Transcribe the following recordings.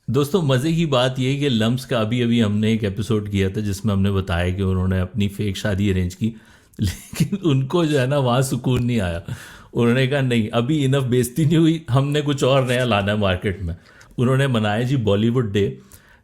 दोस्तों मज़े की बात ये है कि लम्स का अभी अभी हमने एक एपिसोड किया था जिसमें हमने बताया कि उन्होंने अपनी फेक शादी अरेंज की। लेकिन उनको जो है ना वहाँ सुकून नहीं आया। उन्होंने कहा नहीं, अभी इनफ बेइज्जती नहीं हुई, हमने कुछ और नया लाना है मार्केट में। उन्होंने मनाया जी बॉलीवुड डे,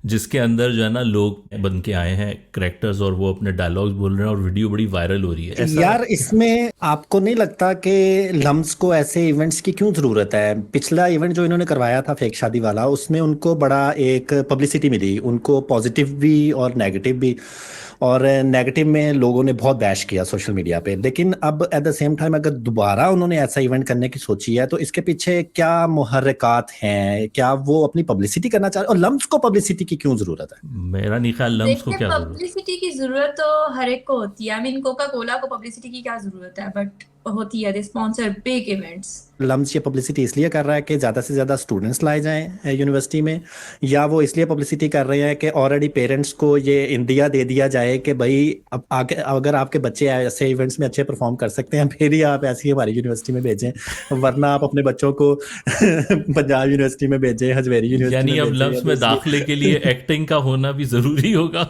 जिसके अंदर जो है ना लोग बन के आए हैं करेक्टर्स, और वो अपने डायलॉग्स बोल रहे हैं, और वीडियो बड़ी वायरल हो रही है ऐसा। यार इसमें आपको नहीं लगता कि लम्स को ऐसे इवेंट्स की क्यों जरूरत है? पिछला इवेंट जो इन्होंने करवाया था फेक शादी वाला, उसमें उनको बड़ा एक पब्लिसिटी मिली, उनको पॉजिटिव भी और नेगेटिव भी। और नेगेटिव में लोगों ने बहुत बैश किया सोशल मीडिया पे, लेकिन अब एट द सेम टाइम अगर दोबारा उन्होंने ऐसा इवेंट करने की सोची है तो इसके पीछे क्या मुहर्रिकात हैं? क्या वो अपनी पब्लिसिटी करना चाह रहे हैं? और लम्स को पब्लिसिटी की क्यों जरूरत है? मेरा नहीं ख्याल लम्स को देखिए, क्या जरूरत। पब्लिसिटी की जरूरत तो हर एक को होती है। आई मीन कोका कोला को पब्लिसिटी की क्या जरूरत है, बट होती है। दे स्पॉन्सर बिग इवेंट्स। लम्स ये पब्लिसिटी इसलिए कर रहा है कि ज़्यादा से ज़्यादा स्टूडेंट्स लाए जाएं यूनिवर्सिटी में, या वो इसलिए पब्लिसिटी कर रहे हैं कि ऑलरेडी पेरेंट्स को ये इंदिया दे दिया जाए कि भाई अब आगे अगर आपके बच्चे ऐसे इवेंट्स में अच्छे परफॉर्म कर सकते हैं फिर ही आप ऐसी हमारी यूनिवर्सिटी में भेजें, वरना आप अपने बच्चों को पंजाब यूनिवर्सिटी में भेजें, हजवेरी यूनिवर्सिटी यानी में अब भेजें या लफ्ज में दूसरी। दाखिले के लिए एक्टिंग का होना भी जरूरी होगा।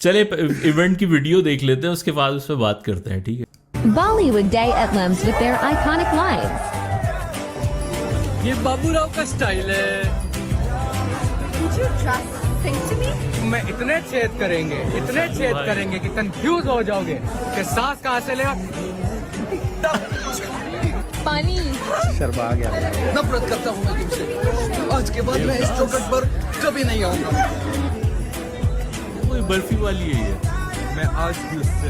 चले इवेंट की वीडियो देख लेते हैं, उसके बाद उस पर बात करते हैं, ठीक है। Bollywood Day at Lems with their iconic lines. ये बाबूराव का स्टाइल है। Did you just sing to me? मैं इतने छेद करेंगे कि कंफ्यूज हो जाओगे कि सांस कहाँ से लेगा। पानी। शर्मा गया। नफरत करता हूँ मैं तुमसे। आज के बाद मैं इस चौखट पर कभी नहीं आऊंगा। कोई बर्फी वाली है ये। मैं आज भी उससे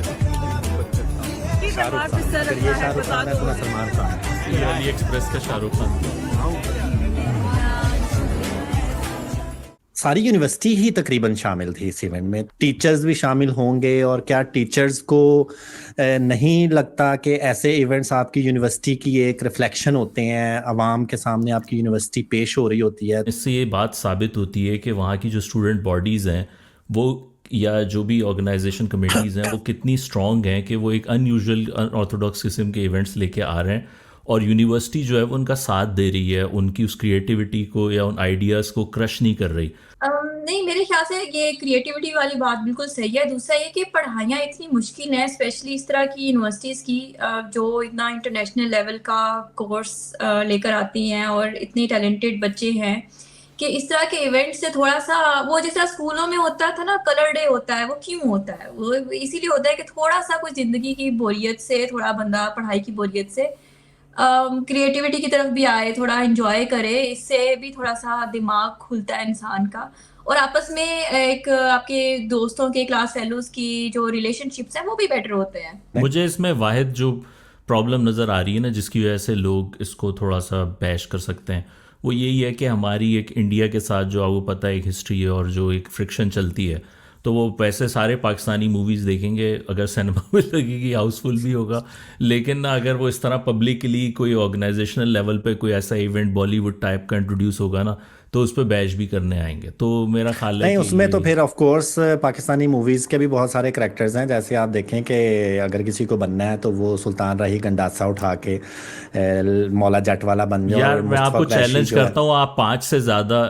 शाहरुख खान, फिर ये शाहरुख खान है, पूरा सलमान खान है। ये अली एक्सप्रेस का शाहरुख खान। सारी यूनिवर्सिटी ही तकरीबन शामिल थी इस इवेंट में, टीचर्स भी शामिल होंगे। और क्या टीचर्स को नहीं लगता कि ऐसे इवेंट्स आपकी यूनिवर्सिटी की एक रिफ्लेक्शन होते हैं, अवाम के सामने आपकी यूनिवर्सिटी पेश हो रही होती है? इससे ये बात साबित होती है कि वहाँ की जो स्टूडेंट बॉडीज़ हैं वो, या जो भी ऑर्गेनाइजेशन कमेटीज़ हैं, वो कितनी स्ट्रॉन्ग हैं कि वो एक अनयूजुअल अनऑर्थोडॉक्स किस्म के इवेंट्स लेके आ रहे हैं, और यूनिवर्सिटी जो है वो उनका साथ दे रही है, उनकी उस क्रिएटिविटी को या उन आइडियाज़ को क्रश नहीं कर रही। नहीं, मेरे ख्याल से ये क्रिएटिविटी वाली बात बिल्कुल सही है। दूसरा ये कि पढ़ाइयाँ इतनी मुश्किल हैं, स्पेशली इस तरह की यूनिवर्सिटीज़ की जो इतना इंटरनेशनल लेवल का कोर्स लेकर आती हैं, और इतने टैलेंटेड बच्चे हैं कि इस तरह के इवेंट से थोड़ा सा, वो जिस तरह स्कूलों में होता था ना, कलर डे होता है, वो क्यों होता है? वो इसीलिए होता है कि थोड़ा सा कुछ ज़िंदगी की बोरियत से, थोड़ा बंदा पढ़ाई की बोरियत से क्रिएटिविटी की तरफ भी आए, थोड़ा एंजॉय करे। इससे भी थोड़ा सा दिमाग खुलता है इंसान का, और आपस में एक आपके दोस्तों के, क्लास फेलोज की जो रिलेशनशिप्स हैं वो भी बेटर होते हैं। मुझे इसमें वाहिद जो प्रॉब्लम नज़र आ रही है ना, जिसकी वजह से लोग इसको थोड़ा सा बैश कर सकते हैं, वो यही है कि हमारी एक इंडिया के साथ जो आपको पता है एक हिस्ट्री है, और जो एक फ्रिक्शन चलती है, तो वो वैसे सारे पाकिस्तानी मूवीज़ देखेंगे अगर सिनेमा में लगेगी, हाउसफुल भी होगा। लेकिन ना अगर वो इस तरह पब्लिकली कोई ऑर्गेनाइजेशनल लेवल पे कोई ऐसा इवेंट बॉलीवुड टाइप का इंट्रोड्यूस होगा ना, तो उस पर बैश भी करने आएंगे। तो मेरा ख्याल है नहीं, कि उसमें तो ये फिर ऑफ कोर्स पाकिस्तानी मूवीज के भी बहुत सारे करेक्टर्स हैं। जैसे आप देखें कि अगर किसी को बनना है तो वो सुल्तान राही गंडासा उठा के मौला जट वाला बन जाए। यार और मैं आपको मुस्तफा कुरैशी चैलेंज जो है, करता हूँ, आप 5 से ज़्यादा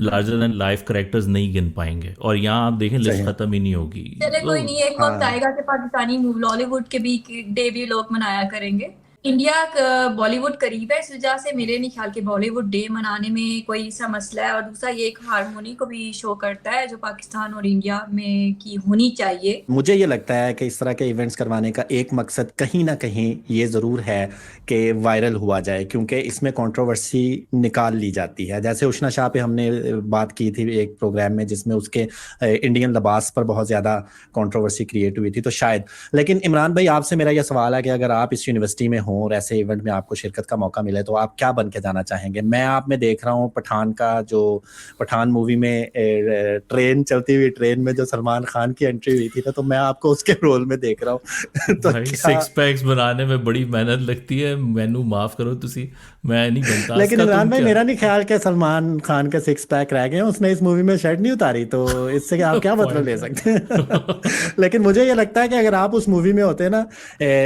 लार्जर देन लाइफ करेक्टर्स नहीं गिन पाएंगे, और यहाँ आप देखें लिस्ट सही। ख़त्म ही नहीं होगी। चले, तो कोई नहीं, एक वक्त हाँ, आएगा कि पाकिस्तानी बॉलीवुड के भी डे भी लोग मनाया करेंगे। इंडिया बॉलीवुड करीब है, इस वजह से मेरे नहीं ख्याल के बॉलीवुड डे मनाने में कोई ऐसा मसला है। और दूसरा ये एक हारमोनी को भी शो करता है जो पाकिस्तान और इंडिया में की होनी चाहिए। मुझे ये लगता है कि इस तरह के इवेंट्स करवाने का एक मकसद कहीं ना कहीं ये ज़रूर है कि वायरल हुआ जाए, क्योंकि इसमें कंट्रोवर्सी निकाल ली जाती है। जैसे उशना शाह पे हमने बात की थी एक प्रोग्राम में, जिसमें उसके इंडियन लिबास पर बहुत ज़्यादा कंट्रोवर्सी क्रिएट हुई थी, तो शायद। लेकिन इमरान भाई, आपसे मेरा यह सवाल है कि अगर आप इस यूनिवर्सिटी में हों और ऐसे इवेंट में आपको शिरकत का मौका मिले तो आप क्या बन के जाना चाहेंगे? मैं आप में देख रहा हूँ पठान का, जो पठान मूवी में ट्रेन चलती हुई ट्रेन में जो सलमान खान की एंट्री हुई थी ना, तो मैं आपको उसके रोल में देख रहा हूँ। तो भाई क्या? 6 पैक्स बनाने में बड़ी मेहनत लगती है, मैनू माफ़ करो तुसी, मैं नहीं बनता लेकिन इसका। इमरान तुम भाई, क्या मेरा नहीं ख्याल कि सलमान खान के 6 पैक रह गए, उसने इस मूवी में शर्ट नहीं उतारी, तो इससे आप क्या मतलब पॉइंट ले है। सकते हैं? लेकिन मुझे ये लगता है कि अगर आप उस मूवी में होते ना,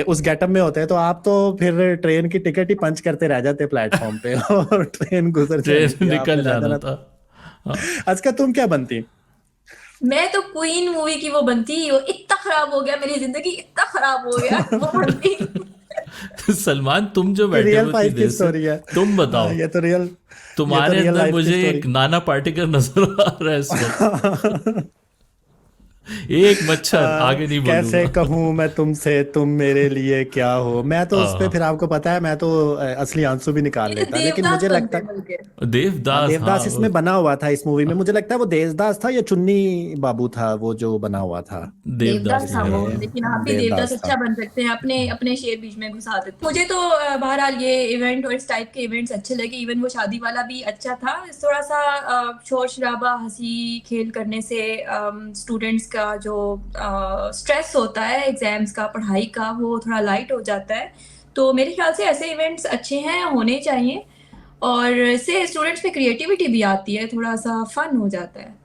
उस गेटअप में होते, तो आप तो फिर ट्रेन की टिकट ही पंच करते रह जाते प्लेटफॉर्म पे और ट्रेन गुजर ट्रेन जाती है, निकल आपने रह जाना जाना था। हाँ। अच्छा तुम क्या बनती? मैं तो क्वीन मूवी की वो बनती, वो इतना खराब हो गया मेरी जिंदगी, इतना खराब हो गया वो बनती। सलमान, तुम जो बैठे रियल हो फाइव इतनी की देर से, स्टोरी है। तुम बताओ, ये तो रियल तुम्हारे अंदर लाइफ की मुझे स्टोरी। एक नाना पाटेकर नजर आ रहा है इस वक्त। एक मच्छर, आगे नहीं कैसे बोलूंगा। कहूँ मैं तुमसे, तुम मेरे लिए क्या हो। मैं तो उस पे, हाँ, फिर आपको पता है, मैं तो असली आंसू भी निकाल ये लेता, लेकिन देवदास मुझे लगता बनते है बल्कि। हाँ, देवदास, हाँ देवदास इसमें बना हुआ था इस मूवी में। मुझे लगता है वो देवदास था या चुन्नी बाबू था वो जो बना हुआ था। देवदास देवदास था वो, मेरा था। लेकिन आप भी देवदास देवदास अच्छा था। बन सकते हैं, अपने अपने शेर बीच में घुसा देते। मुझे तो बहरहाल ये इवेंट और इस टाइप के इवेंट्स अच्छे लगे। इवन वो शादी वाला भी अच्छा था। थोड़ा सा शोर शराबा, हंसी खेल करने से स्टूडेंट्स का जो स्ट्रेस होता है एग्जाम्स का, पढ़ाई का, वो थोड़ा लाइट हो जाता है। तो मेरे ख्याल से ऐसे इवेंट्स अच्छे हैं, होने चाहिए, और इससे स्टूडेंट्स में क्रिएटिविटी भी आती है, थोड़ा सा फन हो जाता है।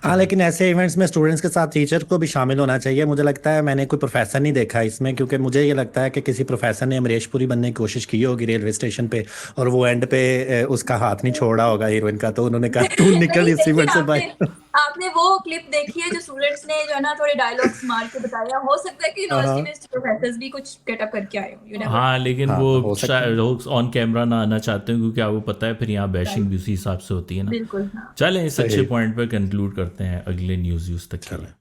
हाँ, लेकिन ऐसे इवेंट्स में स्टूडेंट्स के साथ टीचर को भी शामिल होना चाहिए। मुझे लगता है मैंने कोई प्रोफेसर नहीं देखा इसमें, क्योंकि मुझे ये लगता है कि किसी प्रोफेसर ने अमरीश पुरी बनने की कोशिश की होगी रेलवे स्टेशन पे, और वो एंड पे उसका हाथ नहीं छोड़ा होगा हीरोइन का, तो उन्होंने कहा तू निकल नहीं, इस देखिए इवेंट से आपने बाहर। आपने वो क्लिप देखी है जो स्टूडेंट्स ने जो है ना थोड़े डायलॉग्स मार के बताया। हो सकता है कि यूनिवर्सिटी हाँ में प्रोफेसर्स भी कुछ गेटअप करके आए हो, यू नेवर हाँ, लेकिन हाँ, वो तो हो सकता है। शायद ऑन कैमरा ना आना चाहते हैं, क्योंकि आपको पता है फिर यहाँ बैशिंग भी उसी हिसाब से होती है ना। बिल्कुल हाँ। चलें, इस अच्छे सही। पॉइंट पे कंक्लूड करते हैं, अगले न्यूज़ तक के लिए।